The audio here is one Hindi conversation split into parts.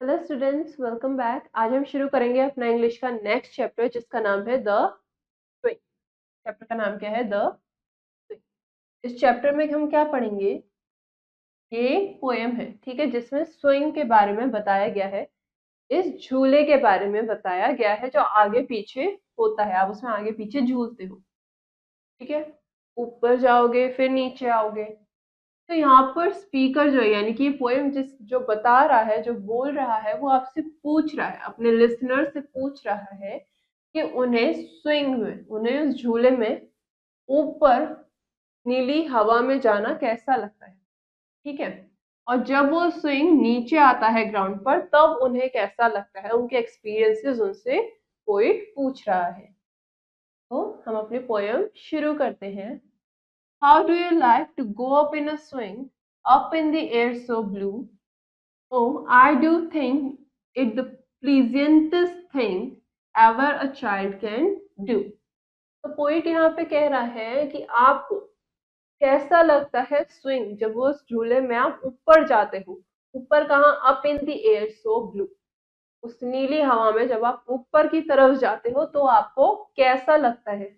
Hello students, welcome back. आज हम शुरू करेंगे अपना इंग्लिश का नेक्स्ट चैप्टर जिसका नाम है द स्विंग। चैप्टर का नाम क्या है? The swing. इस चैप्टर में हम क्या पढ़ेंगे? ये पोएम है, ठीक है, जिसमें स्विंग के बारे में बताया गया है। इस झूले के बारे में बताया गया है जो आगे पीछे होता है, आप उसमें आगे पीछे झूलते हो, ठीक है। ऊपर जाओगे फिर नीचे आओगे। तो यहाँ पर स्पीकर जो है, यानी कि पोएम जिस जो बता रहा है, जो बोल रहा है, वो आपसे पूछ रहा है, अपने लिसनर से पूछ रहा है कि उन्हें स्विंग में, उन्हें उस झूले में ऊपर नीली हवा में जाना कैसा लगता है, ठीक है। और जब वो स्विंग नीचे आता है ग्राउंड पर, तब उन्हें कैसा लगता है, उनके एक्सपीरियंसेस उनसे पोइट पूछ रहा है। तो हम अपनी पोएम शुरू करते हैं। How do you like to go up in a swing, up in the air so blue? Oh, I do think it the pleasantest thing ever a child can do. तो पोइट यहाँ पे कह रहा है कि आपको कैसा लगता है स्विंग, जब वो उस झूले में आप ऊपर जाते हो। ऊपर कहाँ? Up in the air so blue, उस नीली हवा में जब आप ऊपर की तरफ जाते हो तो आपको कैसा लगता है?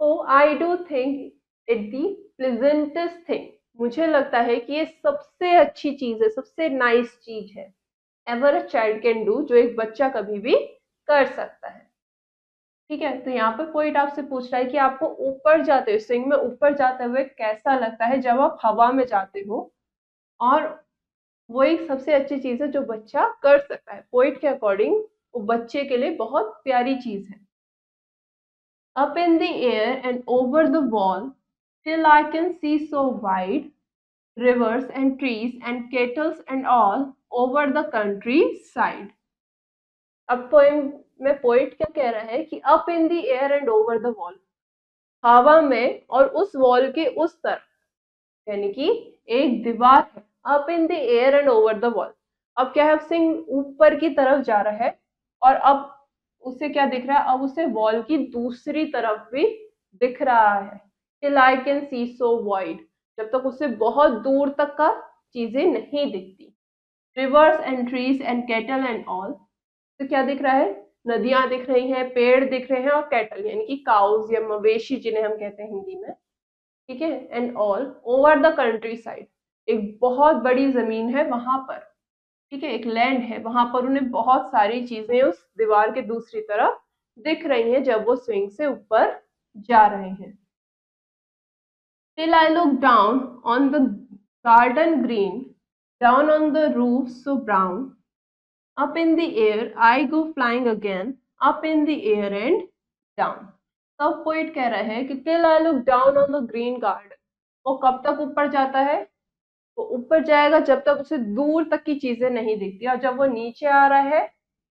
Oh, I do think it the pleasantest thing. मुझे लगता है कि ये सबसे अच्छी चीज है, सबसे नाइस चीज है। Ever a child can do, जो एक बच्चा कभी भी कर सकता है, ठीक है। तो यहाँ पर पोइट आपसे पूछ रहा है कि आपको ऊपर जाते हुए, स्विंग में ऊपर जाते हुए कैसा लगता है जब आप हवा में जाते हो। और वो एक सबसे अच्छी चीज है जो बच्चा कर सकता है। पोइट के अकॉर्डिंग वो बच्चे के लिए बहुत प्यारी चीज है। Up in the air and over the wall, till I can see so wide, rivers and trees and kettles and all over the countryside. अब पोएम में पोइट क्या कह रहा है कि up in the air and over the wall, हवा में और उस वॉल के उस तरफ, यानी कि एक दीवार है। Up in the air and over the wall, अब क्या है, सिंह ऊपर की तरफ जा रहा है और अब उसे क्या दिख रहा है? अब उसे वॉल की दूसरी तरफ भी दिख रहा है। Till I can see so wide, जब तक उसे बहुत दूर तक का चीजें नहीं दिखती। Reverse and trees and cattle and all, तो क्या दिख रहा है? नदियां दिख रही हैं, पेड़ दिख रहे हैं, और कैटल यानी कि काउज या मवेशी जिन्हें हम कहते हैं हिंदी में, ठीक है। And all over the country side, एक बहुत बड़ी जमीन है वहां पर, ठीक है, एक लैंड है वहां पर। उन्हें बहुत सारी चीजें उस दीवार के दूसरी तरफ दिख रही हैं जब वो स्विंग से ऊपर जा रहे हैं। Till I look down on the garden green, down on the roof so brown, up in the air I go flying again, up in the air and down. तब पोइट कह रहा है कि till I look down on the green garden, वो कब तक ऊपर जाता है? वो ऊपर जाएगा जब तक उसे दूर तक की चीजें नहीं दिखती। और जब वो नीचे आ रहा है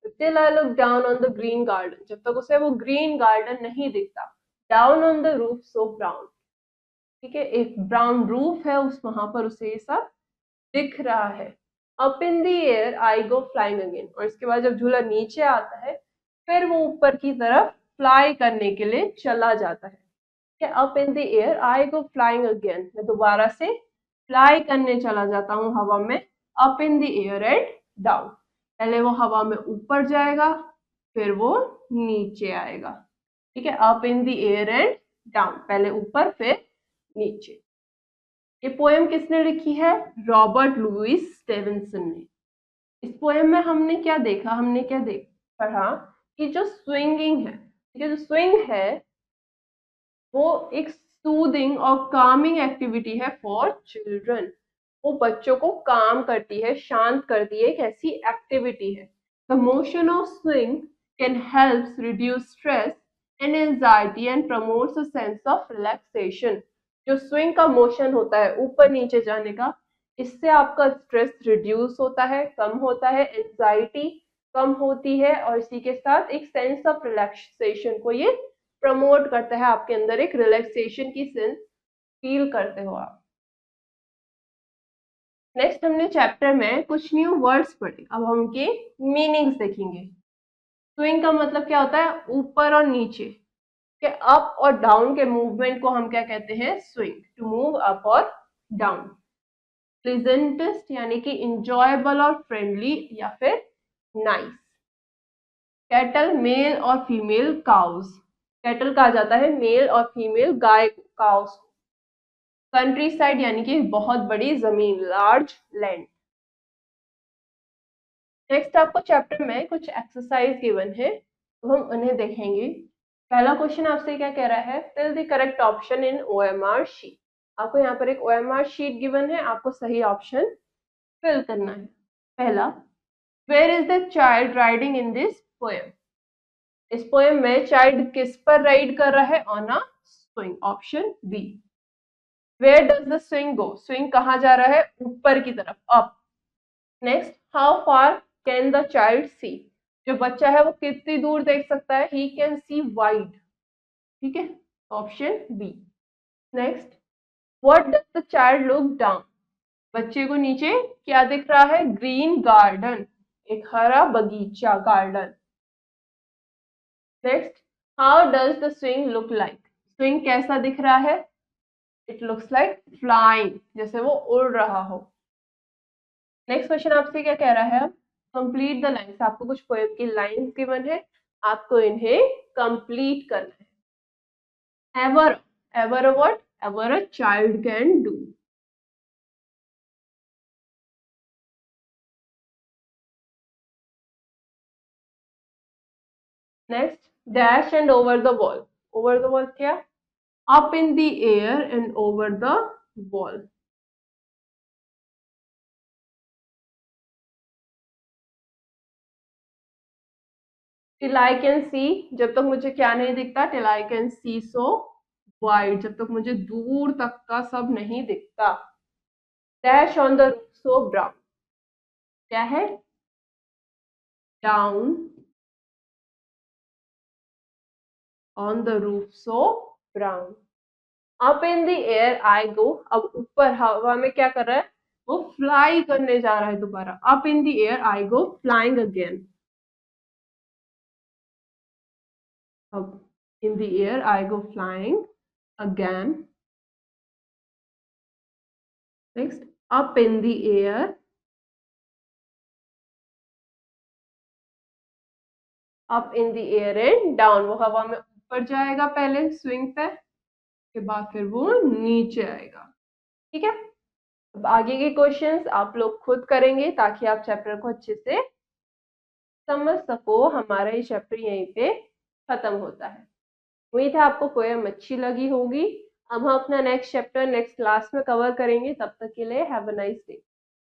तो till I look down on the green garden, जब तक उसे वो ग्रीन गार्डन नहीं दिखता। Down on the roof so brown, ठीक है, एक ब्राउन रूफ है उस वहां पर उसे ये सब दिख रहा है। Up in the air I go flying again, और इसके बाद जब झूला नीचे आता है फिर वो ऊपर की तरफ फ्लाई करने के लिए चला जाता है। Up in the air I go flying again, मैं दोबारा से फ्लाई करने चला जाता हूँ हवा में। Up in the air and down, पहले वो हवा में ऊपर जाएगा फिर वो नीचे आएगा, ठीक है। Up in the air and down, पहले ऊपर फिर नीचे। ये पोएम किसने लिखी है? रॉबर्ट लुइस स्टेवेंसन ने। इस पोएम में हमने क्या देखा, हमने क्या पढ़ा कि जो स्विंगिंग है, ठीक है, जो स्विंग है वो एक सूदिंग और कामिंग एक्टिविटी है फॉर चिल्ड्रन। वो बच्चों को काम करती है, शांत करती है, एक ऐसी एक्टिविटी है। The motion of swing can help reduce stress and anxiety and promotes a sense of relaxation. जो स्विंग का मोशन होता है ऊपर नीचे जाने का, इससे आपका स्ट्रेस रिड्यूस होता है, कम होता है, एंजाइटी कम होती है, और इसी के साथ एक सेंस ऑफ रिलैक्सेशन को ये प्रमोट करता है। आपके अंदर एक रिलैक्सेशन की सेंस फील करते हो आप। नेक्स्ट हमने चैप्टर में कुछ न्यू वर्ड्स पढ़े, अब हम उनके मीनिंग्स देखेंगे। स्विंग का मतलब क्या होता है? ऊपर और नीचे के अप और डाउन के मूवमेंट को हम क्या कहते हैं? स्विंग, टू मूव अप और डाउन। प्लेजेंटेस्ट यानी कि इंजॉयबल और फ्रेंडली, या फिर नाइस। कैटल मेल और फीमेल काउज। कैटल कहा जाता है मेल और फीमेल गाय काउस। कंट्री साइड यानी कि बहुत बड़ी जमीन, लार्ज लैंड। नेक्स्ट आपको चैप्टर में कुछ एक्सरसाइज गिवन है, तो हम उन्हें देखेंगे। पहला क्वेश्चन आपसे क्या कह रहा है, fill the correct option in OMR sheet. आपको यहाँ पर एक ओएमआर शीट गिवन है, आपको सही ऑप्शन फिल करना है। पहला, where is the child riding in this poem. इस पोएम में चाइल्ड किस पर राइड कर रहा है, on a swing, option B. Where does the swing go, swing कहाँ जा रहा है, ऊपर की तरफ, up. Next, how far can the child see, जो बच्चा है वो कितनी दूर देख सकता है, ही कैन सी वाइड, ठीक है, option B. Next, what does the child look down, बच्चे को नीचे क्या दिख रहा है, ग्रीन गार्डन, एक हरा बगीचा, garden. Next, how does the swing look like, swing कैसा दिख रहा है, इट लुक्स लाइक फ्लाइंग, जैसे वो उड़ रहा हो। नेक्स्ट क्वेश्चन आपसे क्या कह रहा है, कंप्लीट द लाइन्स। आपको कुछ पोएम की लाइन्स गिवन है, आपको इन्हें कंप्लीट करना है। Ever, ever a what, ever a child can do. Next, dash and over the wall. Over the wall क्या, up in the air and over the wall. Till I can see, जब तक मुझे क्या नहीं दिखता, till I can see so wide, जब तक मुझे दूर तक का सब नहीं दिखता। Dash on the roof so brown, क्या है, down on the roof so brown. Up in the air I गो, अब ऊपर हवा में क्या कर रहा है, वो फ्लाई करने जा रहा है दोबारा। Up in the air I go flying again, अब in the air I go flying again. Next, up in the air, up in the air and down, वो हवा में ऊपर जाएगा पहले स्विंग पे, के बाद फिर वो नीचे आएगा, ठीक है। अब आगे के क्वेश्चंस आप लोग खुद करेंगे ताकि आप चैप्टर को अच्छे से समझ सको। हमारा ये चैप्टर यहीं पे खत्म होता है। उम्मीद है आपको पोएम अच्छी लगी होगी। अब हम अपना नेक्स्ट चैप्टर नेक्स्ट क्लास में कवर करेंगे, तब तक के लिए हैव अ नाइस डे।